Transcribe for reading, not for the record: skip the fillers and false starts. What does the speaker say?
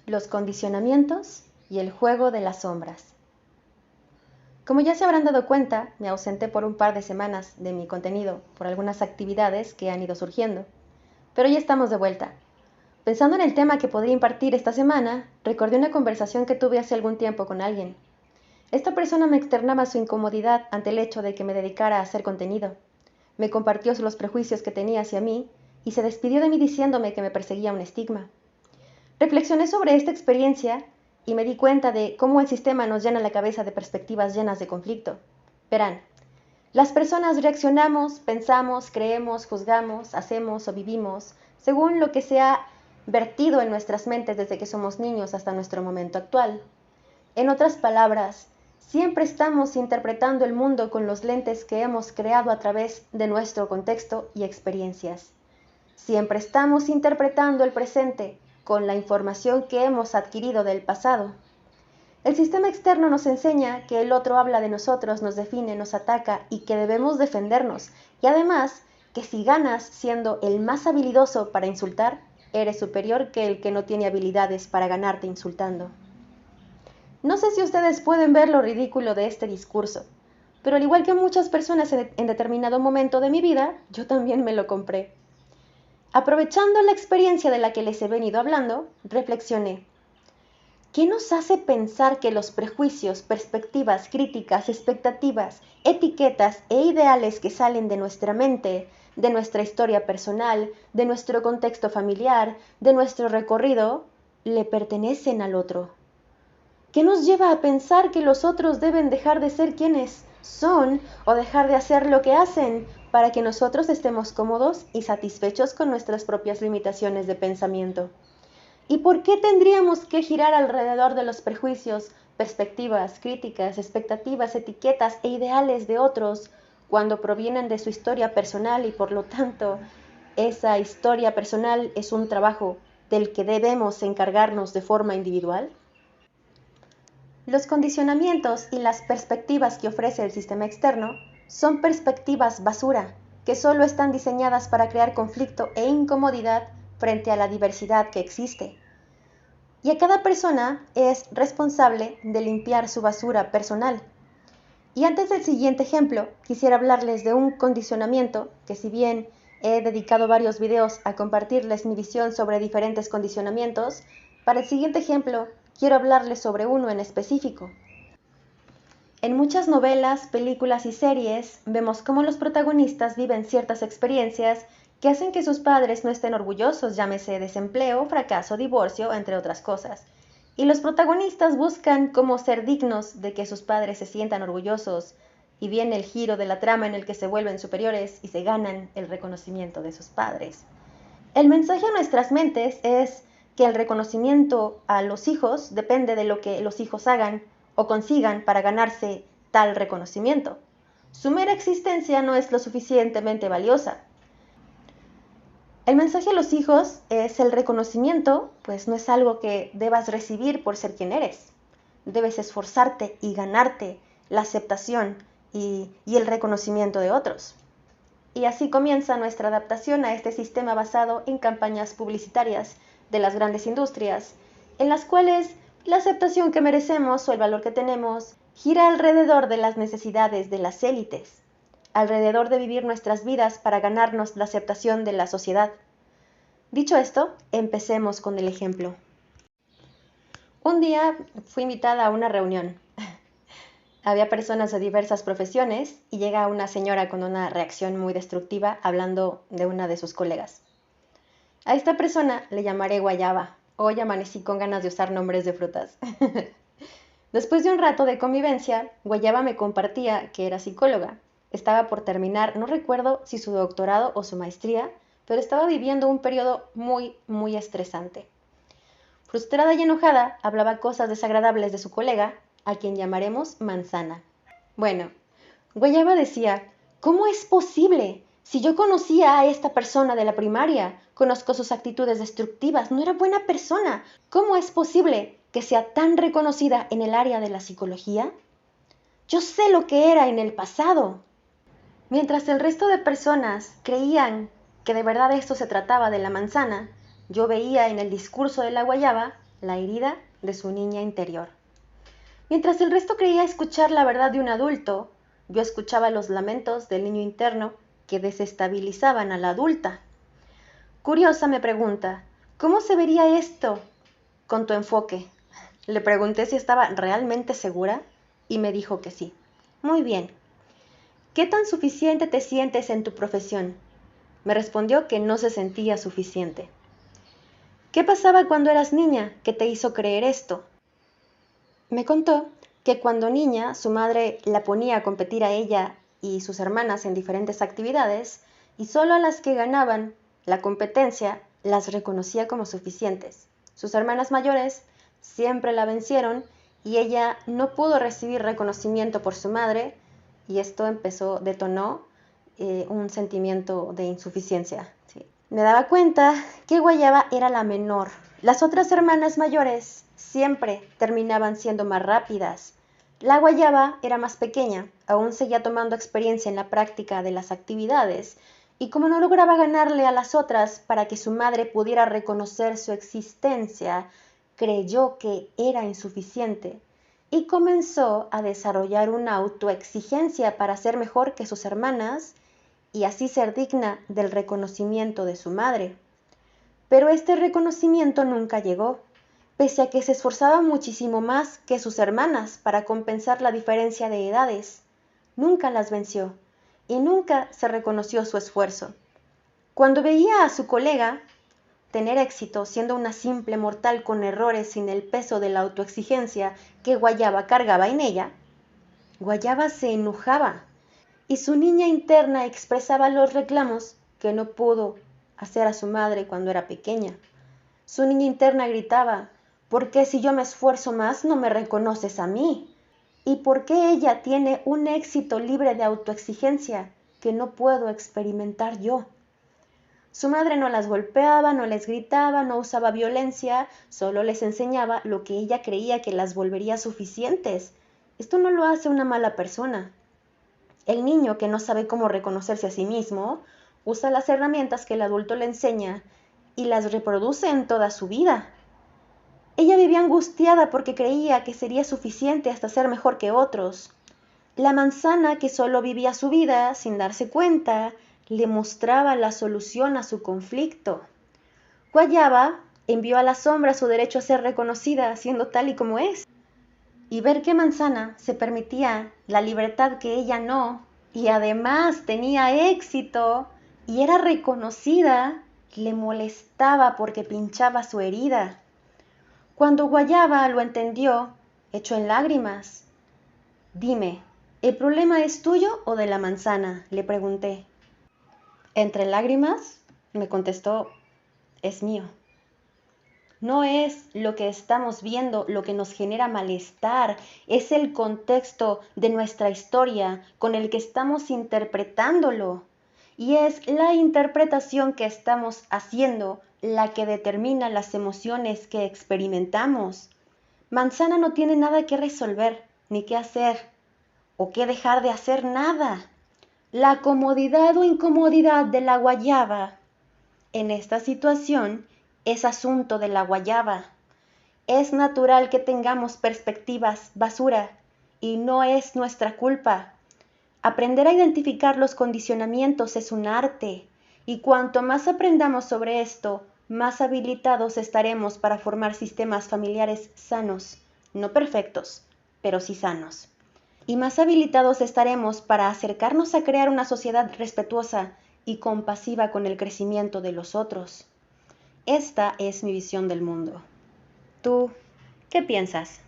los condicionamientos y el juego de las sombras. Como ya se habrán dado cuenta, me ausenté por un par de semanas de mi contenido por algunas actividades que han ido surgiendo, pero ya estamos de vuelta. Pensando en el tema que podría impartir esta semana, recordé una conversación que tuve hace algún tiempo con alguien. Esta persona me externaba su incomodidad ante el hecho de que me dedicara a hacer contenido. Me compartió los prejuicios que tenía hacia mí y se despidió de mí diciéndome que me perseguía un estigma. Reflexioné sobre esta experiencia y me di cuenta de cómo el sistema nos llena la cabeza de perspectivas llenas de conflicto. Verán, las personas reaccionamos, pensamos, creemos, juzgamos, hacemos o vivimos según lo que se ha vertido en nuestras mentes desde que somos niños hasta nuestro momento actual. En otras palabras, siempre estamos interpretando el mundo con los lentes que hemos creado a través de nuestro contexto y experiencias. Siempre estamos interpretando el presente con la información que hemos adquirido del pasado. El sistema externo nos enseña que el otro habla de nosotros, nos define, nos ataca y que debemos defendernos. Y además, que si ganas siendo el más habilidoso para insultar, eres superior que el que no tiene habilidades para ganarte insultando. No sé si ustedes pueden ver lo ridículo de este discurso, pero al igual que muchas personas en determinado momento de mi vida, yo también me lo compré. Aprovechando la experiencia de la que les he venido hablando, reflexioné. ¿Qué nos hace pensar que los prejuicios, perspectivas, críticas, expectativas, etiquetas e ideales que salen de nuestra mente, de nuestra historia personal, de nuestro contexto familiar, de nuestro recorrido, le pertenecen al otro? ¿Qué nos lleva a pensar que los otros deben dejar de ser quienes son o dejar de hacer lo que hacen para que nosotros estemos cómodos y satisfechos con nuestras propias limitaciones de pensamiento? ¿Y por qué tendríamos que girar alrededor de los prejuicios, perspectivas, críticas, expectativas, etiquetas e ideales de otros cuando provienen de su historia personal y por lo tanto esa historia personal es un trabajo del que debemos encargarnos de forma individual? Los condicionamientos y las perspectivas que ofrece el sistema externo son perspectivas basura, que solo están diseñadas para crear conflicto e incomodidad frente a la diversidad que existe. Y a cada persona es responsable de limpiar su basura personal. Y antes del siguiente ejemplo, quisiera hablarles de un condicionamiento que, si bien he dedicado varios videos a compartirles mi visión sobre diferentes condicionamientos, para el siguiente ejemplo quiero hablarles sobre uno en específico. En muchas novelas, películas y series vemos cómo los protagonistas viven ciertas experiencias que hacen que sus padres no estén orgullosos, llámese desempleo, fracaso, divorcio, entre otras cosas. Y los protagonistas buscan cómo ser dignos de que sus padres se sientan orgullosos, y viene el giro de la trama en el que se vuelven superiores y se ganan el reconocimiento de sus padres. El mensaje a nuestras mentes es que el reconocimiento a los hijos depende de lo que los hijos hagan o consigan para ganarse tal reconocimiento. Su mera existencia no es lo suficientemente valiosa. El mensaje a los hijos es el reconocimiento, pues no es algo que debas recibir por ser quien eres. Debes esforzarte y ganarte la aceptación y el reconocimiento de otros. Y así comienza nuestra adaptación a este sistema basado en campañas publicitarias de las grandes industrias, en las cuales la aceptación que merecemos o el valor que tenemos gira alrededor de las necesidades de las élites, alrededor de vivir nuestras vidas para ganarnos la aceptación de la sociedad. Dicho esto, empecemos con el ejemplo. Un día fui invitada a una reunión. Había personas de diversas profesiones y llega una señora con una reacción muy destructiva hablando de una de sus colegas. A esta persona le llamaré Guayaba. Hoy amanecí con ganas de usar nombres de frutas. Después de un rato de convivencia, Guayaba me compartía que era psicóloga. Estaba por terminar, no recuerdo si su doctorado o su maestría, pero estaba viviendo un periodo muy estresante. Frustrada y enojada, hablaba cosas desagradables de su colega, a quien llamaremos Manzana. Bueno, Guayaba decía, ¿cómo es posible? Si yo conocía a esta persona de la primaria, conozco sus actitudes destructivas, no era buena persona. ¿Cómo es posible que sea tan reconocida en el área de la psicología? Yo sé lo que era en el pasado. Mientras el resto de personas creían que de verdad esto se trataba de la manzana, yo veía en el discurso de la Guayaba la herida de su niña interior. Mientras el resto creía escuchar la verdad de un adulto, yo escuchaba los lamentos del niño interno que desestabilizaban a la adulta. Curiosa me pregunta, ¿cómo se vería esto con tu enfoque? Le pregunté si estaba realmente segura y me dijo que sí. Muy bien. ¿Qué tan suficiente te sientes en tu profesión? Me respondió que no se sentía suficiente. ¿Qué pasaba cuando eras niña que te hizo creer esto? Me contó que cuando niña su madre la ponía a competir a ella y sus hermanas en diferentes actividades y solo a las que ganaban la competencia las reconocía como suficientes. Sus hermanas mayores siempre la vencieron y ella no pudo recibir reconocimiento por su madre y esto detonó un sentimiento de insuficiencia. Sí. Me daba cuenta que Guayaba era la menor. Las otras hermanas mayores siempre terminaban siendo más rápidas. La Guayaba era más pequeña, aún seguía tomando experiencia en la práctica de las actividades, y como no lograba ganarle a las otras para que su madre pudiera reconocer su existencia, creyó que era insuficiente y comenzó a desarrollar una autoexigencia para ser mejor que sus hermanas y así ser digna del reconocimiento de su madre. Pero este reconocimiento nunca llegó, pese a que se esforzaba muchísimo más que sus hermanas para compensar la diferencia de edades. Nunca las venció y nunca se reconoció su esfuerzo. Cuando veía a su colega tener éxito siendo una simple mortal con errores sin el peso de la autoexigencia que Guayaba cargaba en ella, Guayaba se enojaba y su niña interna expresaba los reclamos que no pudo hacer a su madre cuando era pequeña. Su niña interna gritaba, ¿por qué si yo me esfuerzo más no me reconoces a mí? ¿Y por qué ella tiene un éxito libre de autoexigencia que no puedo experimentar yo? Su madre no las golpeaba, no les gritaba, no usaba violencia, solo les enseñaba lo que ella creía que las volvería suficientes. Esto no lo hace una mala persona. El niño que no sabe cómo reconocerse a sí mismo usa las herramientas que el adulto le enseña y las reproduce en toda su vida. Ella vivía angustiada porque creía que sería suficiente hasta ser mejor que otros. La manzana, que solo vivía su vida sin darse cuenta, le mostraba la solución a su conflicto. Guayaba envió a la sombra su derecho a ser reconocida siendo tal y como es. Y ver que Manzana se permitía la libertad que ella no, y además tenía éxito y era reconocida, le molestaba porque pinchaba su herida. Cuando Guayaba lo entendió, echó en lágrimas. Dime, ¿el problema es tuyo o de la manzana?, le pregunté. Entre lágrimas, me contestó, es mío. No es lo que estamos viendo lo que nos genera malestar, es el contexto de nuestra historia con el que estamos interpretándolo. Y es la interpretación que estamos haciendo la que determina las emociones que experimentamos. Manzana no tiene nada que resolver, ni qué hacer, o qué dejar de hacer nada. La comodidad o incomodidad de la guayaba en esta situación es asunto de la guayaba. Es natural que tengamos perspectivas basura y no es nuestra culpa. Aprender a identificar los condicionamientos es un arte y cuanto más aprendamos sobre esto, más habilitados estaremos para formar sistemas familiares sanos, no perfectos, pero sí sanos. Y más habilitados estaremos para acercarnos a crear una sociedad respetuosa y compasiva con el crecimiento de los otros. Esta es mi visión del mundo. ¿Tú qué piensas?